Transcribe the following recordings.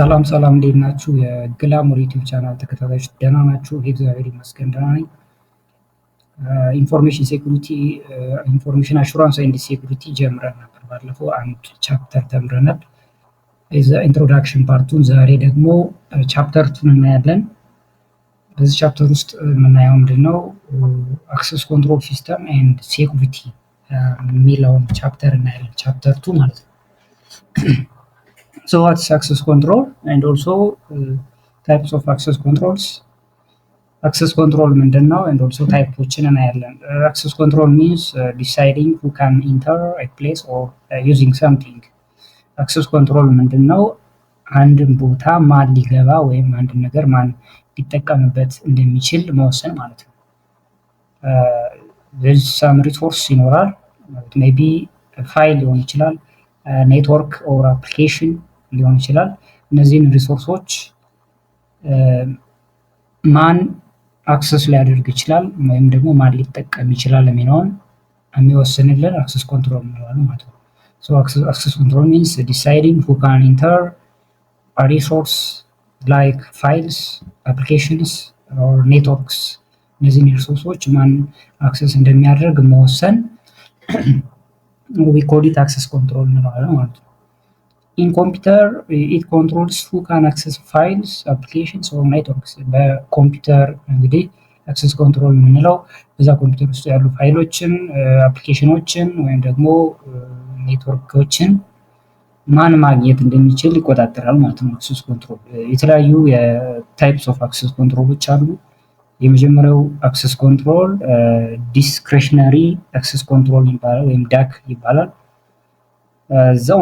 ሰላም እንዴት ናችሁ? የግላሞር ዩቲዩብ ቻናል ተከታታዮች ደህና ናችሁ? እግዚአብሔር ይመስገን ደህና ነኝ። ኢንፎርሜሽን ሴኩሪቲ ኢንፎርሜሽን አሹራንስ ኤንድ ሴኩሪቲ ጀምረን ነበር። ባለፈው አንድ ቻፕተር ተምረናል። ኢንትሮዳክሽን ፓርቱን ዛሬ ደግሞ ቻፕተር ቱን እናያለን። በዚህ ቻፕተር ውስጥ የምናየው ምንድነው አክሰስ ኮንትሮል ሲስተም ኤንድ ሴኩሪቲ የሚለውን ቻፕተር እናያለን። ቻፕተር ቱ ማለት ነው። So what's access control and also types of access controls? Access control ምንድነው and also typeዎችን እናያለን። Access control means deciding who can enter a place or using something. Access control ምንድነው አንድን ቦታ ማን ሊገባ ወይም አንድ ነገር ማን ሊጠቀምበት እንደሚችል መወሰን ማለት ነው። there's some resource ይኖራል maybe ፋይል ሊሆን ይችላል ኔትወርክ or application ሊሆን ይችላል። እነዚህን ሪሶርሶች ማን አክሰስ ሊያደርግ ይችላል ወይም ደግሞ ማን ሊጠቀም ይችላል የሚለውን የሚወስንልን አክሰስ ኮንትሮል እንለዋለን ማለት ነው። So access control means deciding who can enter a resource like files, applications or networks. እነዚህን ሪሶርሶች ማን አክሰስ እንደሚያደርግ መወሰን we call it access control እንለዋለን ማለት ነው። In computer, it controls who can access files, applications or networks. በኮምፒውተር እንግዲህ access control የምንለው በዛ ኮምፒውተር ውስጥ ያሉ ፋይሎችን፣ አፕሊኬሽኖችን ወይም ደግሞ ኔትወርኮችን ማን ማግኘት እንደሚችል ይቆጣጠራል ማለት ነው። access control የተለያዩ የታይፕስ ኦፍ access ኮንትሮሎች አሉ። የመጀመሪያው access control discretionary access control ይባላል ወይም DAC ይባላል። the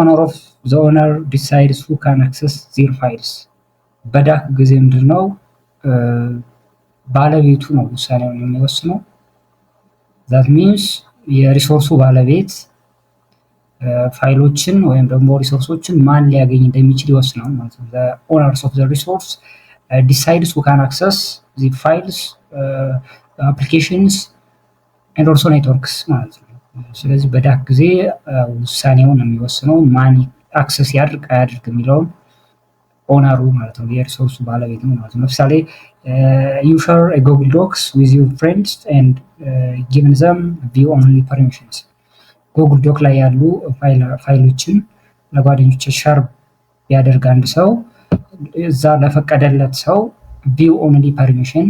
owner decides who can access their files. በዳክ ጊዜ ምንድነው ባለቤቱ ነው ውሳኔውን የሚወስነው። that means የሪሶርሱ ባለቤት ፋይሎችን ወይም ደግሞ ሪሶርሶችን ማን ሊያገኝ እንደሚችል ይወስናል ማለት ነው። the owners of the resource decides who can access the files, applications and also networks ማለት ነው። ስለዚህ በዳክ ጊዜ ውሳኔውን የሚወስነው ማን አክሰስ ያድርግ አያድርግ የሚለውን ኦነሩ ማለት ነው፣ የሪሶርሱ ባለቤት ነው ማለት ነው። ለምሳሌ you share a Google Docs with your friends and given them view only permissions. Google Doc ላይ ያሉ ፋይሎችን ለጓደኞች ሼር ያደርግ አንድ ሰው እዛ ለፈቀደለት ሰው view only permission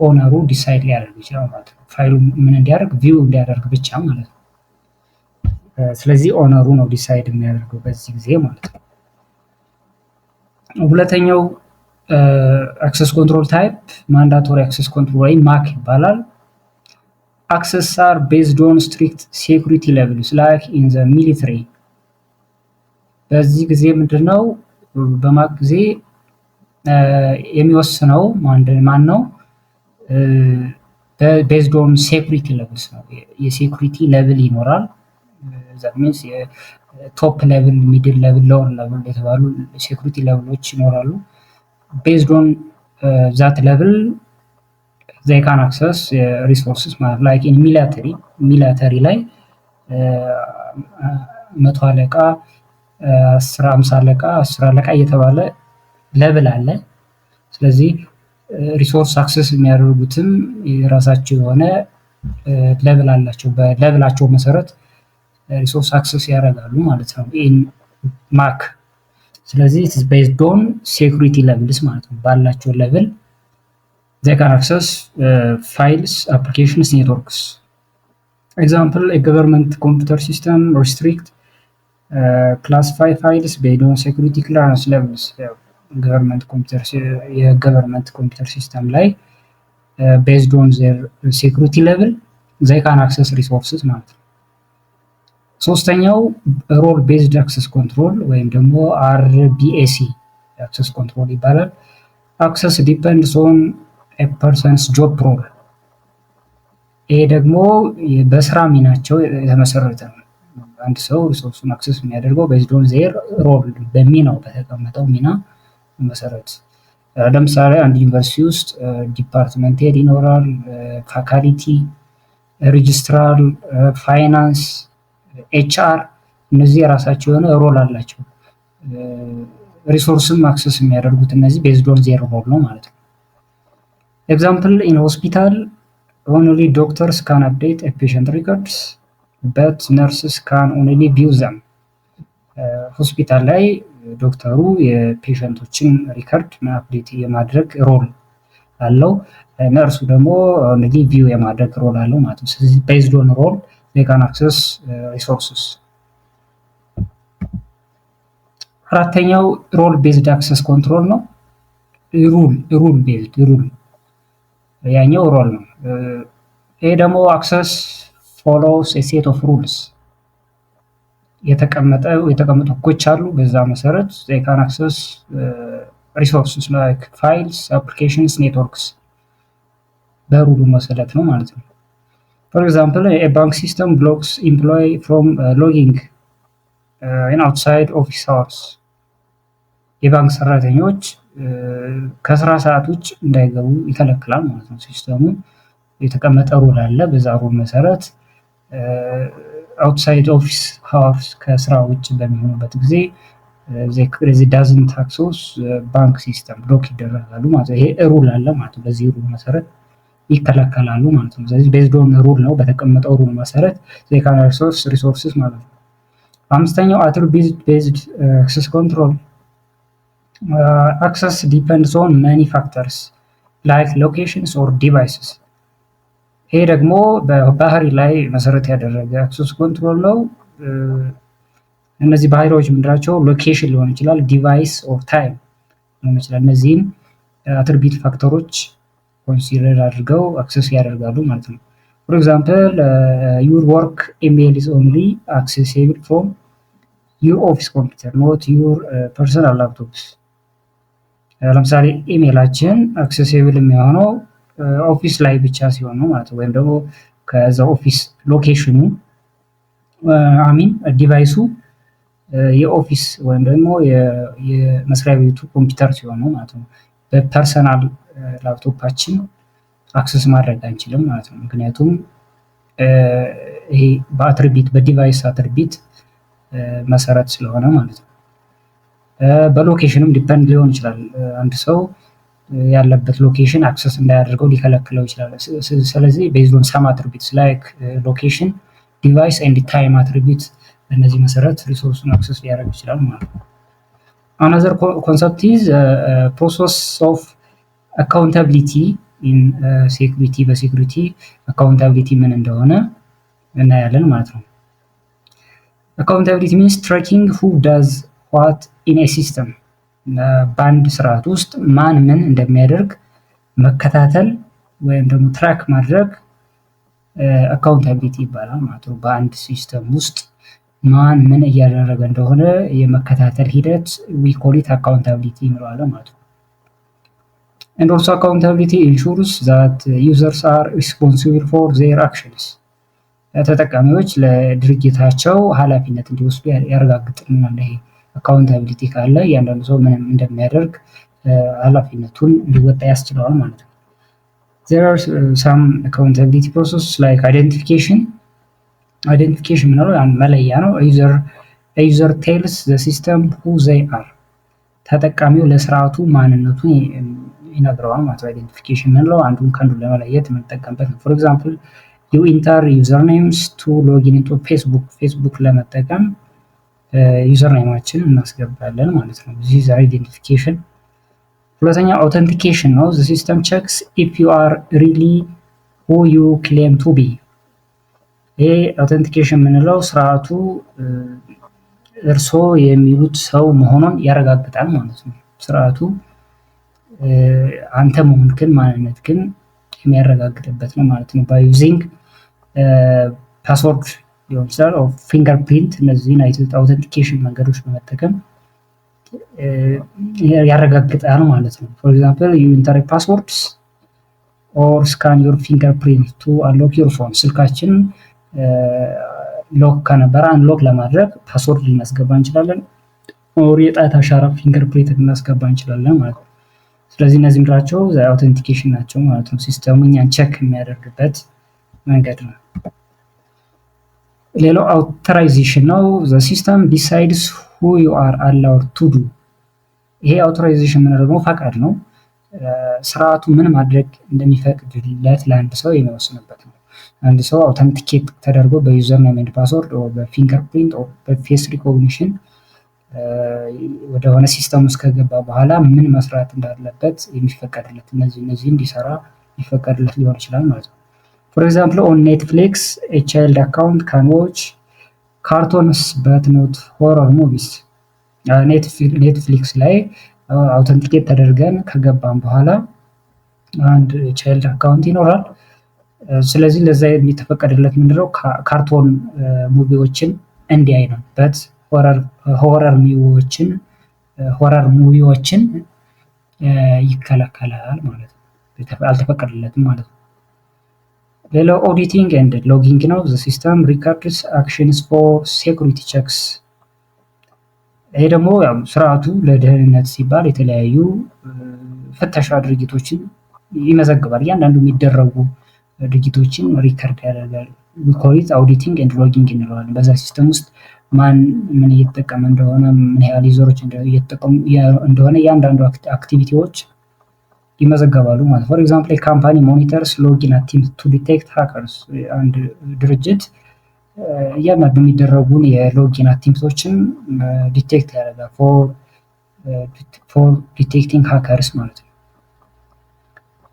ኦነሩ ዲሳይድ ሊያደርግ ይችላል ማለት ነው። ፋይሉ ምን እንዲያደርግ ቪው እንዲያደርግ ብቻ ማለት ነው። ስለዚህ ኦነሩ ነው ዲሳይድ የሚያደርገው በዚህ ጊዜ ማለት ነው። ሁለተኛው አክሰስ ኮንትሮል ታይፕ ማንዳቶሪ አክሰስ ኮንትሮል ወይ ማክ ይባላል። access are based on strict security levels like in the military. በዚህ ጊዜ ምንድነው በማክ ጊዜ የሚወስነው ማን ነው? based on security levels ነው። የሴኩሪቲ ሌቭል ይኖራል። that means የቶፕ ሌቭል፣ ሚድል ሌቭል፣ ሎወር ሌቭል የተባሉ ሴኩሪቲ ሌቭሎች ይኖራሉ። based on that level they can access resources like in military ላይ 100 አለቃ 50 አለቃ 10 አለቃ እየተባለ ሌቭል አለ። ስለዚህ ሪሶርስ አክሰስ የሚያደርጉትም የራሳቸው የሆነ ሌቭል አላቸው። በሌቭላቸው መሰረት ሪሶርስ አክሰስ ያደርጋሉ ማለት ነው ኢን ማክ። ስለዚህ it is based on security levels ማለት ነው። ባላቸው ሌቭል they can access files, applications, networks. Example, a government computer system restrict classify files based on security clearance levels. የገቨርንመንት ኮምፒውተር ሲስተም ላይ based on their security level they can access resources ማለት ነው። ሶስተኛው role based access control ወይም ደግሞ RBAC access control ይባላል። access depends on a person's job role. ይሄ ደግሞ በስራ ሚናቸው የተመሰረተ ነው። አንድ ሰው ሪሶርሱን አክሰስ የሚያደርገው based on their role በሚናው በተቀመጠው ሚና መሰረት። ለምሳሌ አንድ ዩኒቨርሲቲ ውስጥ ዲፓርትመንት ሄድ ይኖራል፣ ፋካልቲ፣ ሬጅስትራር፣ ፋይናንስ፣ HR እነዚህ የራሳቸው የሆነ ሮል አላቸው። ሪሶርስም አክሰስ የሚያደርጉት እነዚህ ቤዝድ ኦን ዜር ሮል ነው ማለት ነው። ኤግዛምፕል ኢን ሆስፒታል ኦንሊ ዶክተርስ ካን አፕዴት ፔሸንት ሪኮርድስ በት ነርስስ ካን ኦንሊ ቪው ዘም። ሆስፒታል ላይ ዶክተሩ የፔሸንቶችን ሪከርድ አፕዴት የማድረግ ሮል አለው፣ ነርሱ ደግሞ ኦንሊ ቪው የማድረግ ሮል አለው ማለት ነው። ስለዚህ ቤዝድ ኦን ሮል they can access resources። አራተኛው ሮል ቤዝድ አክሰስ ኮንትሮል ነው። ሩል ቤዝድ ሩል ያኛው ሮል ነው። ይሄ ደግሞ አክሰስ ፎሎውስ ኤ ሴት ኦፍ ሩልስ የተቀመጡ ህጎች አሉ። በዛ መሰረት they can access resources like files, applications, networks በሩሉ መሰረት ነው ማለት ነው። For example, a bank system blocks employee from logging in outside office hours. የባንክ ሰራተኞች ከስራ ሰዓት ውጭ እንዳይገቡ ይከለክላል ማለት ነው። ሲስተሙ የተቀመጠ ሩል አለ። በዛ ሩል መሰረት outside office hours ከስራ ውጭ በሚሆኑበት ጊዜ they doesn't access bank system ብሎክ ይደረጋሉ ማለት ነው። ይሄ ሩል አለ ማለት ነው። በዚህ ሩል መሰረት ይከለከላሉ ማለት ነው። ስለዚህ ቤዝድ ኦን ሩል ነው፣ በተቀመጠው ሩል መሰረት they can access resources ማለት ነው። አምስተኛው attribute based access control access depends on many factors like locations or devices። ይሄ ደግሞ በባህሪ ላይ መሰረት ያደረገ አክሰስ ኮንትሮል ነው። እነዚህ ባህሪዎች ምንድናቸው? ሎኬሽን ሊሆን ይችላል፣ ዲቫይስ ኦር ታይም ሊሆን ይችላል። እነዚህም አትሪቢዩት ፋክተሮች ኮንሲደር አድርገው አክሰስ ያደርጋሉ ማለት ነው። ፎር ኤግዛምፕል ዩር ወርክ ኢሜል ኢዝ ኦንሊ አክሴሲብል ፍሮም ዩር ኦፊስ ኮምፒውተር ኖት ዩር ፐርሰናል ላፕቶፕስ። ለምሳሌ ኢሜላችን አክሴሲብል የሚሆነው ኦፊስ ላይ ብቻ ሲሆን ነው ማለት ነው። ወይም ደግሞ ከዛ ኦፊስ ሎኬሽኑ ዲቫይሱ የኦፊስ ወይም ደግሞ የመስሪያ ቤቱ ኮምፒውተር ሲሆን ነው ማለት ነው። በፐርሰናል ላፕቶፓችን አክሰስ ማድረግ አንችልም ማለት ነው። ምክንያቱም ይሄ በአትሪቢዩት በዲቫይስ አትሪቢዩት መሰረት ስለሆነ ማለት ነው። በሎኬሽንም ዲፔንድ ሊሆን ይችላል። አንድ ሰው ያለበት ሎኬሽን አክሰስ እንዳያደርገው ሊከለክለው ይችላል። ስለዚህ ቤዝድ ኦን ሰም አትሪቢዩትስ ላይክ ሎኬሽን፣ ዲቫይስ ኤንድ ታይም አትሪቢዩት በእነዚህ መሰረት ሪሶርሱን አክሰስ ሊያደርግ ይችላል ማለት ነው። Another concept is process of accountability in security። በሴኩሪቲ accountability ምን እንደሆነ እናያለን ማለት ነው። accountability means tracking who does what in a system። በአንድ ስርዓት ውስጥ ማን ምን እንደሚያደርግ መከታተል ወይም ደግሞ ትራክ ማድረግ accountability ይባላል ማለት ነው። በአንድ ሲስተም ውስጥ ማን ምን እያደረገ እንደሆነ የመከታተል ሂደት we call it accountability እንለዋለን ማለት ነው። And also accountability ensures that users are responsible for their actions። ተጠቃሚዎች ለድርጊታቸው ኃላፊነት እንዲወስዱ ያረጋግጥልናል። ይሄ accountability ካለ እያንዳንዱ ሰው ምን እንደሚያደርግ ኃላፊነቱን እንዲወጣ ያስችለዋል ማለት ነው። There are some accountability processes like identification ምንለው ያን መለያ ነው። user tells the system who they are። ተጠቃሚው ለስርዓቱ ማንነቱን ይነግረዋል ማለት ነው። አይደንቲፊኬሽን ምንለው አንዱን ከአንዱ ለመለየት የምንጠቀምበት ነው። for example you enter usernames to login into Facebook ለመጠቀም ዩዘርኔማችን እናስገባለን ማለት ነው። this is identification። ሁለተኛ authentication ነው። the system checks if you are really who you claim to be። ይሄ authentication የምንለው ስርዓቱ እርሶ የሚሉት ሰው መሆኑን ያረጋግጣል ማለት ነው። ስርዓቱ አንተ መሆንክን ማንነትክን የሚያረጋግጥበት ነው ማለት ነው። by using ፓስወርድ ሊሆን ይችላል or fingerprint እነዚህን authentication መንገዶች በመጠቀም ያረጋግጣል ማለት ነው። for example you enter passwords or scan your fingerprint to unlock your phone። ስልካችን ሎክ ከነበረ አንሎክ ለማድረግ ፓስወርድ ልናስገባ እንችላለን or የጣት አሻራ ፊንገርፕሪንት ልናስገባ እንችላለን ማለት ነው። ስለዚህ እነዚህ ምንድናቸው? አውተንቲኬሽን ናቸው ማለት ነው። ሲስተሙ እኛን ቼክ የሚያደርግበት መንገድ ነው። ሌላው አውተራይዜሽን ነው። the system decides who you are allowed to do። ይሄ አውቶራይዜሽን ምን ደግሞ ፈቃድ ነው። ስርዓቱ ምን ማድረግ እንደሚፈቅድለት ለአንድ ሰው የሚወስንበት ነው። አንድ ሰው አውተንቲኬት ተደርጎ በዩዘር ኔም ኤንድ ፓስወርድ በፊንገርፕሪንት በፌስ ሪኮግኒሽን ወደሆነ ሲስተም ውስጥ ከገባ በኋላ ምን መስራት እንዳለበት የሚፈቀድለት እነዚህ እንዲሰራ የሚፈቀድለት ሊሆን ይችላል ማለት ነው። ፎር ኤግዛምፕል ኦን ኔትፍሊክስ ኤ ቻይልድ አካውንት ካን ዎች ካርቶንስ በት ኖት ሆረር ሙቪስ። ኔትፍሊክስ ላይ አውተንቲኬት ተደርገን ከገባን በኋላ አንድ ቻይልድ አካውንት ይኖራል። ስለዚህ ለዛ የሚተፈቀድለት ምንድነው ካርቶን ሙቪዎችን እንዲያይ ነው። በት ሆረር ሙቪዎችን ይከለከላል ማለት ነው። አልተፈቀደለትም ማለት ነው። ሌላው ኦዲቲንግ ኤንድ ሎጊንግ ነው። ዘ ሲስተም ሪከርድስ አክሽንስ ፎር ሴኩሪቲ ቼክስ። ይሄ ደግሞ ስርዓቱ ለደህንነት ሲባል የተለያዩ ፍተሻ ድርጊቶችን ይመዘግባል። እያንዳንዱ የሚደረጉ ድርጊቶችን ሪከርድ ያደርጋል። ዊኮሊት አውዲቲንግ ኤንድ ሎጊንግ እንለዋለን። በዛ ሲስተም ውስጥ ማን ምን እየተጠቀመ እንደሆነ፣ ምን ያህል ዩዘሮች እየተጠቀሙ እንደሆነ እያንዳንዱ አክቲቪቲዎች ይመዘገባሉ ማለት። ፎር ኤግዛምፕል ካምፓኒ ሞኒተርስ ሎጊን አቲምፕት ቱ ዲቴክት ሃከርስ። አንድ ድርጅት እያንዳንዱ የሚደረጉን የሎጊን አቲምፕቶችን ዲቴክት ያደርጋል ፎር ዲቴክቲንግ ሃከርስ ማለት ነው።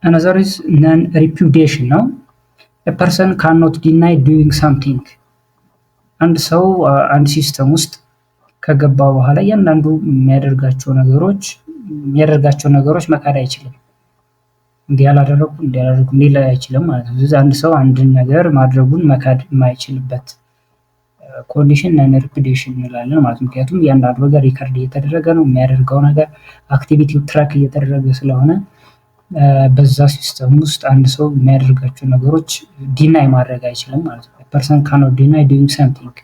Another is non-repudiation ነው። A person cannot deny doing something። አንድ ሰው አንድ ሲስተም ውስጥ ከገባ በኋላ እያንዳንዱ የሚያደርጋቸው ነገሮች መካድ አይችልም። እንዲህ ያላደረኩ ሊል አይችልም ማለት ነው። ስለዚህ አንድ ሰው አንድን ነገር ማድረጉን መካድ የማይችልበት ኮንዲሽን ነን ሪፑዲዬሽን እንላለን ማለት ነው። ምክንያቱም እያንዳንዱ ነገር ሪከርድ እየተደረገ ነው። የሚያደርገው ነገር አክቲቪቲው ትራክ እየተደረገ ስለሆነ በዛ ሲስተም ውስጥ አንድ ሰው የሚያደርጋቸው ነገሮች ዲናይ ማድረግ አይችልም ማለት ነው። ፐርሰን ካኖት ዲናይ ዱይንግ ሰምቲንግ።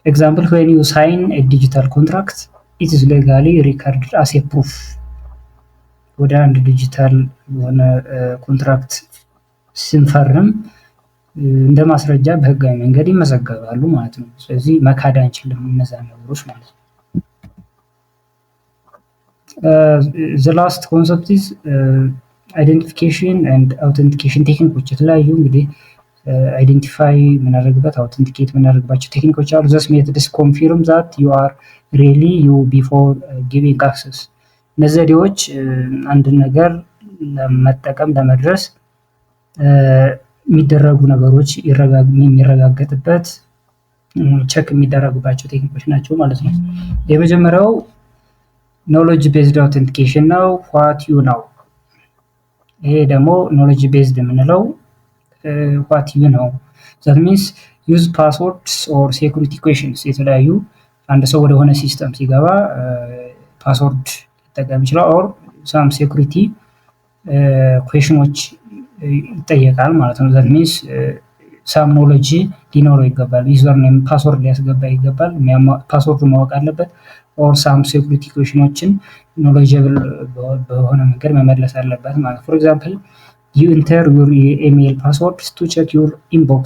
ኤግዛምፕል when you sign a digital contract it is legally recorded as a proof። ወደ አንድ ዲጂታል የሆነ ኮንትራክት ስንፈርም እንደ ማስረጃ በህጋዊ መንገድ ይመዘገባሉ ማለት ነው። ስለዚህ መካድ አንችልም እነዛ ነገሮች ማለት ነው። the last concept is identification and authentication ቴክኒኮች። የተለያዩ እንግዲህ አይደንቲፋይ የምናደርግበት አውተንቲኬት የምናደርግባቸው ቴክኒኮች አሉ። thus methods confirm that you are really you before giving access። እነዚህ ዘዴዎች አንድን ነገር ለመጠቀም ለመድረስ የሚደረጉ ነገሮች የሚረጋገጥበት ቸክ የሚደረጉባቸው ቴክኒኮች ናቸው ማለት ነው። የመጀመሪያው ኖሎጂ ቤዝድ አውተንቲኬሽን ነው። ዋት ዩ ነው። ይሄ ደግሞ ኖሎጂ ቤዝድ የምንለው ዋት ዩ ነው that means use passwords or security questions። የተለያዩ አንድ ሰው ወደሆነ ሲስተም ሲገባ ፓስወርድ ሊጠቀም ይችላል or some security questions ይጠየቃል ማለት ነው። that means some knowledge ሊኖረው ይገባል። ዩዘር ኔም ፓስወርድ ሊያስገባ ይገባል። ፓስወርዱ ማወቅ አለበት። or some security questions knowledgeable በሆነ መንገድ መመለስ አለበት ማለት። for example you enter your email password to check your inbox።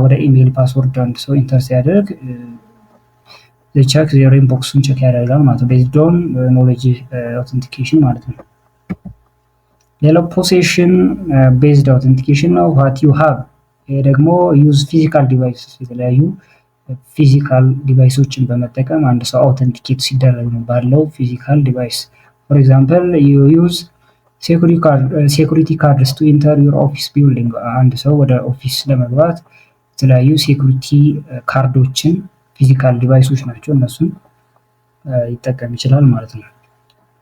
ወደ ኢሜል ፓስወርድ አንድ ሰው ኢንተር ሲያደርግ check their inbox-ን ቼክ ያደርጋል ማለት ነው። based on knowledge authentication ማለት ነው። ሌላው possession based authentication ነው። what you have። ይሄ ደግሞ use physical devices የተለያዩ ፊዚካል ዲቫይሶችን በመጠቀም አንድ ሰው አውተንቲኬት ሲደረግ ነው ባለው ፊዚካል ዲቫይስ። ፎር ኤግዛምፕል you use security cards to enter your office building። አንድ ሰው ወደ ኦፊስ ለመግባት የተለያዩ ሴኩሪቲ ካርዶችን ፊዚካል ዲቫይሶች ናቸው እነሱን ይጠቀም ይችላል ማለት ነው።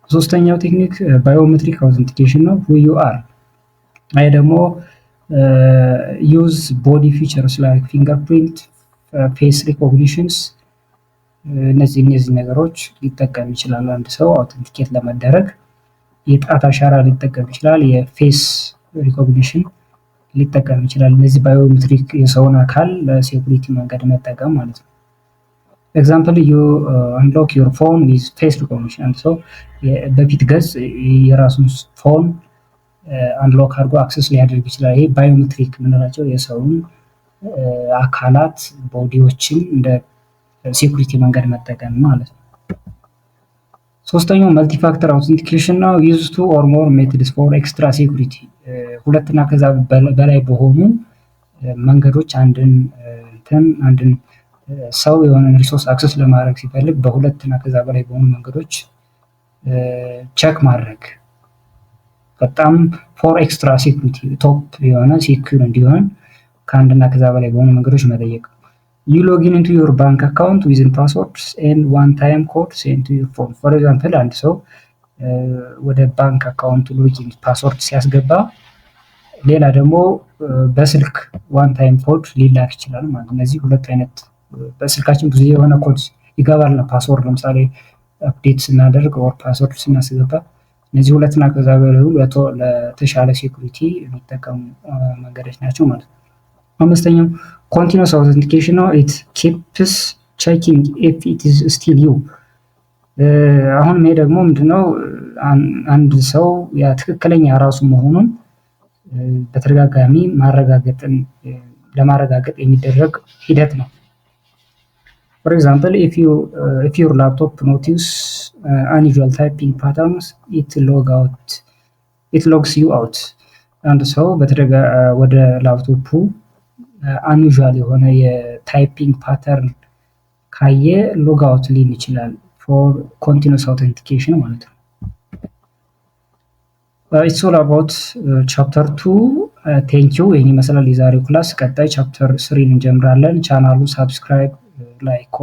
ሶስተኛው ቴክኒክ ባዮሜትሪክ አውተንቲኬሽን ነው። who you are። ይሄ ደግሞ use body features like fingerprint ፌስ ሪኮግኒሽንስ እነዚህ ነገሮች ሊጠቀም ይችላል። አንድ ሰው አውተንቲኬት ለመደረግ የጣት አሻራ ሊጠቀም ይችላል። የፌስ ሪኮግኒሽን ሊጠቀም ይችላል። እነዚህ ባዮሜትሪክ የሰውን አካል ለሴኩሪቲ መንገድ መጠቀም ማለት ነው። ኤግዛምፕል you unlock your phone with face recognition። አንድ ሰው በፊት ገጽ የራሱን ፎን አንሎክ አድርጎ አክሰስ ሊያደርግ ይችላል። ይሄ ባዮሜትሪክ የምንላቸው የሰውን አካላት ቦዲዎችን እንደ ሴኩሪቲ መንገድ መጠቀም ማለት ነው። ሶስተኛው መልቲ ፋክተር አውተንቲኬሽን ነው። ዩዝ ቱ ኦር ሞር ሜትድስ ፎር ኤክስትራ ሴኩሪቲ። ሁለትና ከዛ በላይ በሆኑ መንገዶች አንድን ሰው የሆነን ሪሶርስ አክሰስ ለማድረግ ሲፈልግ በሁለትና ከዛ በላይ በሆኑ መንገዶች ቼክ ማድረግ በጣም ፎር ኤክስትራ ሴኩሪቲ ቶፕ የሆነ ሴኩር እንዲሆን ከአንድና ከዛ በላይ በሆኑ መንገዶች መጠየቅ። You log in into your bank account using passwords and one-time code sent to your phone. For example, አንድ ሰው ወደ ባንክ አካውንቱ ሎጊን ፓስወርድ ሲያስገባ ሌላ ደግሞ በስልክ ዋን ታይም ኮድ ሊላክ ይችላል ማለት ነው። እነዚህ ሁለት አይነት በስልካችን ብዙ የሆነ ኮድ ይገባል ነው ፓስወርድ ለምሳሌ አፕዴት ስናደርግ ኦር ፓስወርድ ስናስገባ እነዚህ ሁለትና ከዛ በላይ ለተሻለ ሴኩሪቲ የሚጠቀሙ መንገዶች ናቸው ማለት ነው። አምስተኛው continuous authentication ነው። it keeps checking if it is still you። አሁን ይሄ ደግሞ ምንድነው አንድ ሰው ያ ትክክለኛ ራሱ መሆኑን በተደጋጋሚ ለማረጋገጥ የሚደረግ ሂደት ነው። For example, if your laptop notices unusual typing patterns, it logs you out። አንድ ሰው ወደ ላፕቶፑ unusual የሆነ የታይፒንግ ፓተርን ካየ ሎግ አውት ሊል ይችላል for continuous authentication ማለት ነው። It's all about chapter 2. Thank you። ይሄን ይመስላል የዛሬው ክላስ። ቀጣይ ቻፕተር 3 እንጀምራለን። ቻናሉን ሰብስክራይብ፣ ላይክ